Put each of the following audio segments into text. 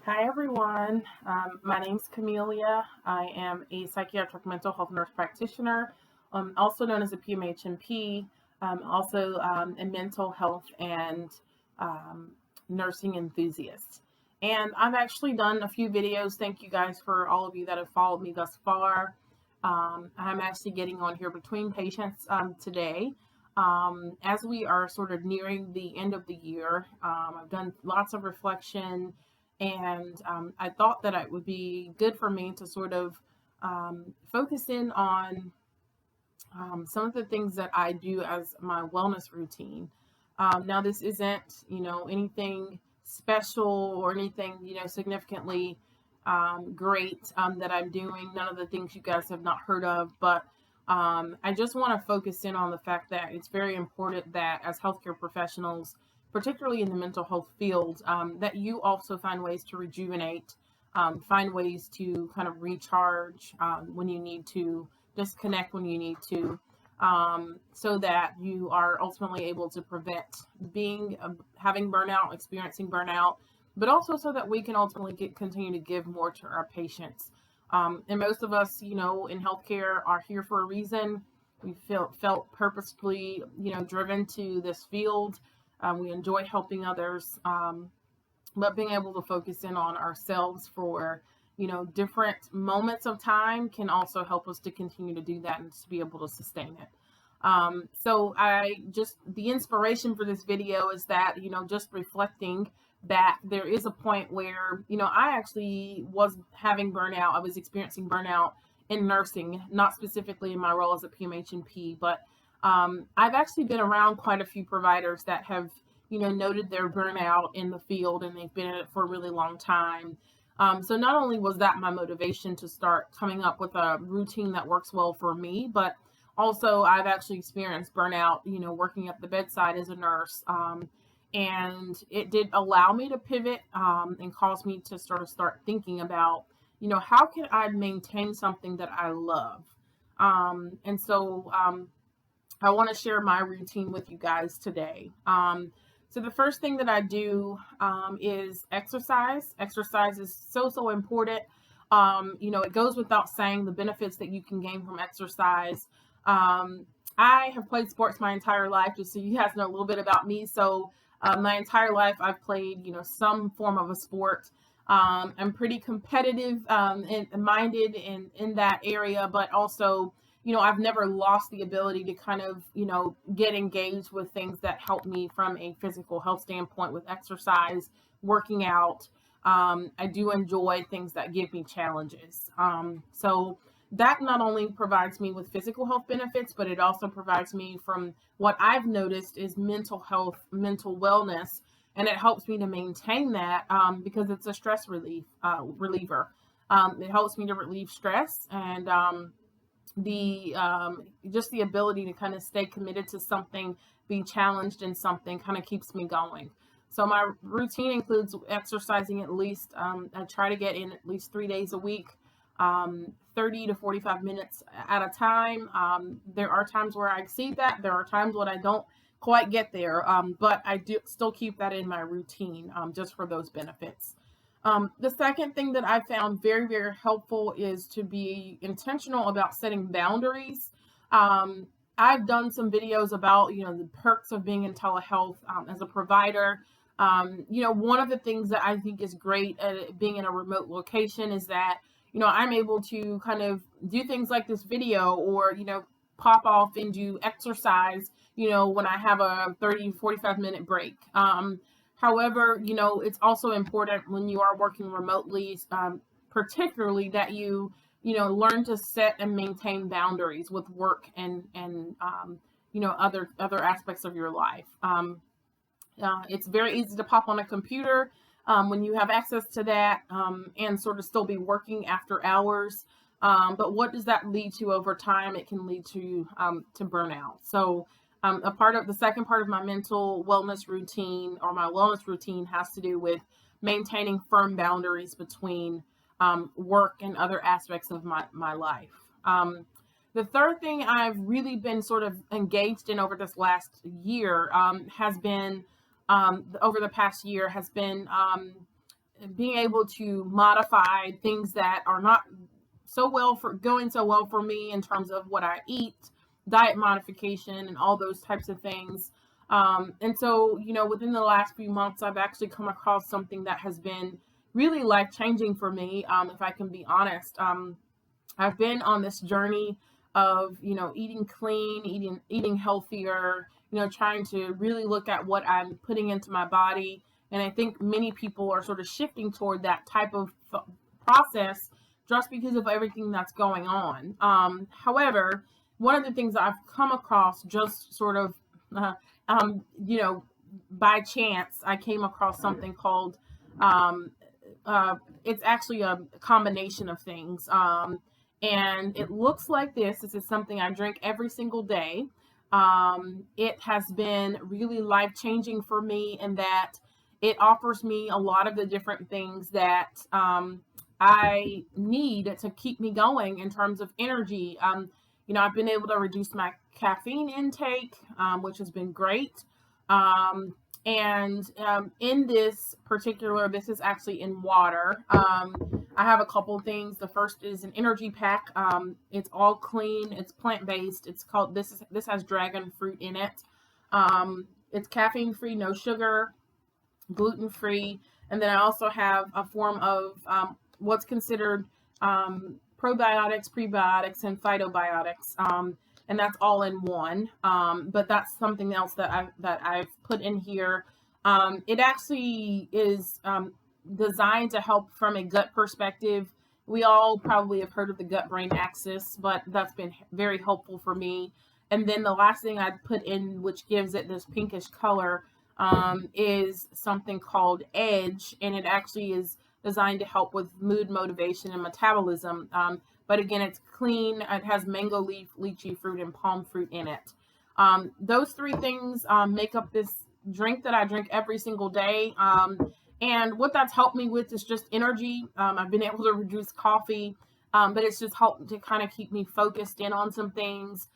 Hi everyone, my name's Camellia. I am a psychiatric mental health nurse practitioner, also known as a PMHNP, also a mental health and um, nursing enthusiast. And I've actually done a few videos. Thank you guys for all of you that have followed me thus far. I'm actually getting on here between patients today. As we are sort of nearing the end of the year, I've done lots of reflection and I thought that it would be good for me to sort of focus in on some of the things that I do as my wellness routine. Now, this isn't, anything special or anything, significantly great that I'm doing. None of the things you guys have not heard of, but I just want to focus in on the fact that it's very important that as healthcare professionals, particularly in the mental health field, that you also find ways to rejuvenate, find ways to kind of recharge when you need to, disconnect when you need to, so that you are ultimately able to prevent having burnout, experiencing burnout, but also so that we can ultimately continue to give more to our patients. And most of us, in healthcare are here for a reason. We felt purposefully, driven to this field. We enjoy helping others, but being able to focus in on ourselves for, different moments of time can also help us to continue to do that and to be able to sustain it. So the inspiration for this video is that, just reflecting that there is a point where, I actually was having burnout. I was experiencing burnout in nursing, not specifically in my role as a PMHNP, but I've actually been around quite a few providers that have, noted their burnout in the field, and they've been in it for a really long time. So not only was that my motivation to start coming up with a routine that works well for me, but also I've actually experienced burnout, working at the bedside as a nurse. And it did allow me to pivot and cause me to start thinking about, how can I maintain something that I love? And so I want to share my routine with you guys today. So the first thing that I do is exercise. Exercise is so important. It goes without saying the benefits that you can gain from exercise. I have played sports my entire life, just so you guys know a little bit about me. So my entire life I've played, some form of a sport. I'm pretty competitive and minded in that area, but also, I've never lost the ability to kind of, get engaged with things that help me from a physical health standpoint with exercise, working out. I do enjoy things that give me challenges. So that not only provides me with physical health benefits, but it also provides me from what I've noticed is mental health, mental wellness, and it helps me to maintain that because it's a stress reliever. It helps me to relieve stress and just the ability to kind of stay committed to something, be challenged in something, kind of keeps me going. So my routine includes exercising at least, I try to get in at least 3 days a week, 30 to 45 minutes at a time. There are times where I exceed that. There are times when I don't quite get there, but I do still keep that in my routine just for those benefits. The second thing that I found very, very helpful is to be intentional about setting boundaries. I've done some videos about, the perks of being in telehealth as a provider. One of the things that I think is great at being in a remote location is that, I'm able to kind of do things like this video or, pop off and do exercise, when I have a 30, 45 minute break. However, it's also important when you are working remotely, particularly that you learn to set and maintain boundaries with work and other aspects of your life. It's very easy to pop on a computer when you have access to that and sort of still be working after hours. But what does that lead to over time? It can lead to burnout. So the second part of my mental wellness routine or my wellness routine has to do with maintaining firm boundaries between work and other aspects of my life. The third thing I've really been sort of engaged in over this last year has been over the past year has been being able to modify things that are not going so well for me in terms of what I eat, diet modification, and all those types of things. And so, within the last few months, I've actually come across something that has been really life changing for me. If I can be honest, I've been on this journey of, eating clean, eating healthier, trying to really look at what I'm putting into my body. And I think many people are sort of shifting toward that type of process just because of everything that's going on. However, one of the things I've come across just sort of, by chance, I came across something called, it's actually a combination of things. And it looks like this. This is something I drink every single day. It has been really life-changing for me in that it offers me a lot of the different things that I need to keep me going in terms of energy. I've been able to reduce my caffeine intake, which has been great. In this is actually in water. I have a couple things. The first is an energy pack. It's all clean. It's plant-based. It's called, this has dragon fruit in it. It's caffeine-free, no sugar, gluten-free. And then I also have a form of what's considered probiotics, prebiotics, and phytobiotics. And that's all in one. But that's something else that I've put in here. It actually is designed to help from a gut perspective. We all probably have heard of the gut-brain axis, but that's been very helpful for me. And then the last thing I put in, which gives it this pinkish color, is something called Edge, and it actually is designed to help with mood, motivation, and metabolism. But again, it's clean. It has mango leaf, lychee fruit, and palm fruit in it. Those three things make up this drink that I drink every single day. And what that's helped me with is just energy. I've been able to reduce coffee, but it's just helped to kind of keep me focused in on some things.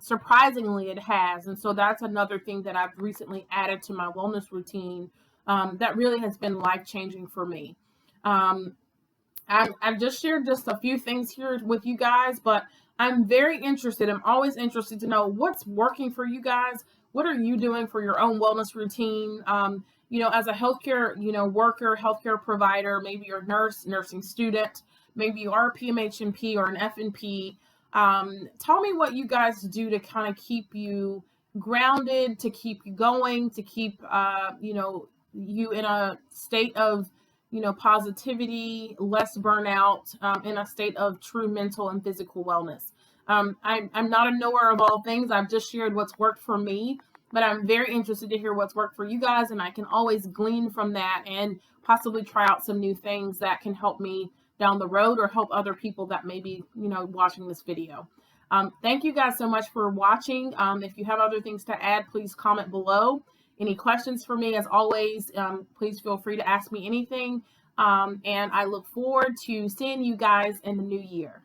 Surprisingly, it has. And so that's another thing that I've recently added to my wellness routine that really has been life-changing for me. I've just shared just a few things here with you guys, but I'm very interested. I'm always interested to know what's working for you guys. What are you doing for your own wellness routine? As a healthcare, worker, healthcare provider, maybe you're a nurse, nursing student, maybe you are a PMHNP or an FNP. Tell me what you guys do to kind of keep you grounded, to keep you going, to keep, you in a state of, positivity, less burnout, in a state of true mental and physical wellness. I'm not a knower of all things. I've just shared what's worked for me, but I'm very interested to hear what's worked for you guys, and I can always glean from that and possibly try out some new things that can help me down the road or help other people that may be, watching this video. Thank you guys so much for watching. If you have other things to add, please comment below. Any questions for me, as always, please feel free to ask me anything. And I look forward to seeing you guys in the new year.